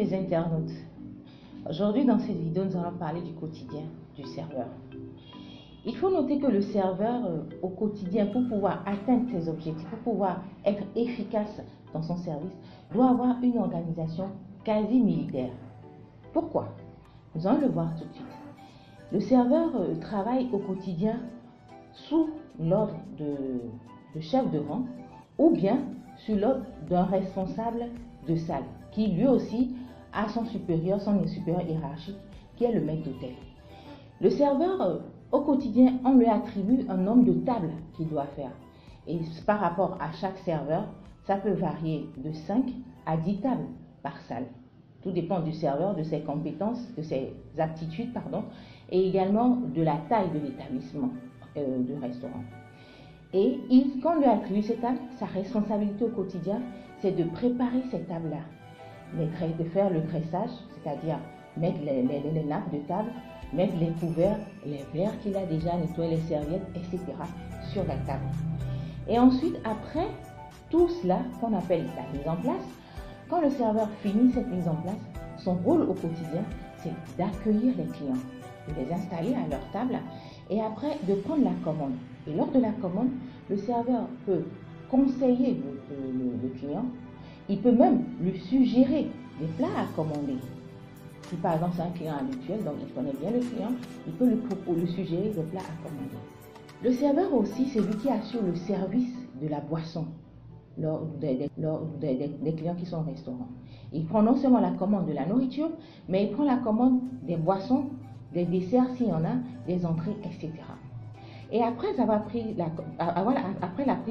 les internautes. Aujourd'hui, dans cette vidéo, nous allons parler du quotidien du serveur. Il faut noter que le serveur, au quotidien, pour pouvoir atteindre ses objectifs, pour pouvoir être efficace dans son service, doit avoir une organisation quasi militaire. Pourquoi? Nous allons le voir tout de suite. Le serveur travaille au quotidien sous l'ordre de chef de rang ou bien sous l'ordre d'un responsable de salle qui lui aussi a son supérieur hiérarchique qui est le maître d'hôtel. Le serveur, au quotidien, on lui attribue un nombre de tables qu'il doit faire. Et par rapport à chaque serveur, ça peut varier de 5 à 10 tables par salle. Tout dépend du serveur, de ses compétences, de ses aptitudes, et également de la taille de l'établissement du restaurant. Et quand on lui attribue ces tables, sa responsabilité au quotidien, c'est de préparer ces tables-là, de faire le graissage, c'est-à-dire mettre les nappes de table, mettre les couverts, les verres qu'il a déjà nettoyés, les serviettes, etc. sur la table. Et ensuite, après tout cela qu'on appelle la mise en place, quand le serveur finit cette mise en place, son rôle au quotidien, c'est d'accueillir les clients, de les installer à leur table et après de prendre la commande. Et lors de la commande, le serveur peut conseiller le client, il peut même lui suggérer des plats à commander. Si par exemple c'est un client habituel, donc il connaît bien le client, il peut lui suggérer des plats à commander. Le serveur aussi, c'est lui qui assure le service de la boisson lors des clients qui sont au restaurant. Il prend non seulement la commande de la nourriture, mais il prend la commande des boissons, des desserts s'il y en a, des entrées, etc. Et après la prise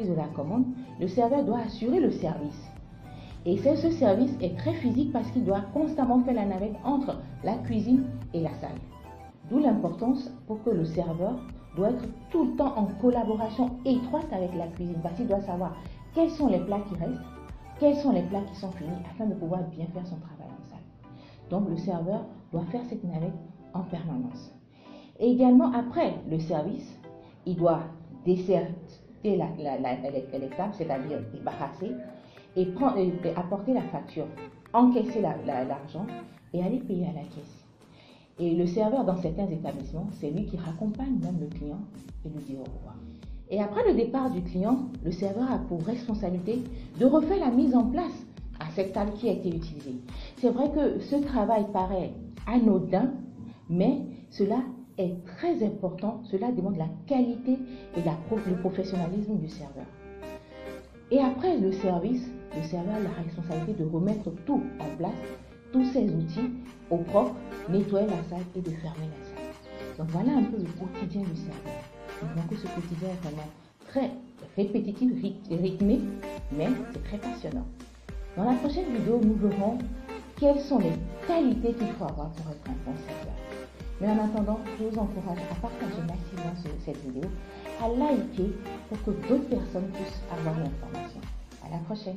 de la commande, le serveur doit assurer le service. Et ce service est très physique parce qu'il doit constamment faire la navette entre la cuisine et la salle. D'où l'importance pour que le serveur doit être tout le temps en collaboration étroite avec la cuisine parce qu'il doit savoir quels sont les plats qui restent, quels sont les plats qui sont finis afin de pouvoir bien faire son travail en salle. Donc le serveur doit faire cette navette en permanence. Et également après le service, il doit desserter les tables, c'est-à-dire débarrasser et apporter la facture, encaisser l'argent et aller payer à la caisse. Et le serveur dans certains établissements, c'est lui qui raccompagne même le client et lui dit au revoir. Et après le départ du client, le serveur a pour responsabilité de refaire la mise en place à cette table qui a été utilisée. C'est vrai que ce travail paraît anodin, mais cela est très important. Cela demande la qualité et le professionnalisme du serveur. Et après le service, le serveur a la responsabilité de remettre tout en place, tous ses outils au propre, nettoyer la salle et de fermer la salle. Donc voilà un peu le quotidien du serveur. Nous voyons que ce quotidien est vraiment très répétitif, rythmé, mais c'est très passionnant. Dans la prochaine vidéo, nous verrons quelles sont les qualités qu'il faut avoir pour être un bon serveur. Mais en attendant, je vous encourage à partager massivement cette vidéo, à liker pour que d'autres personnes puissent avoir l'information. À la prochaine.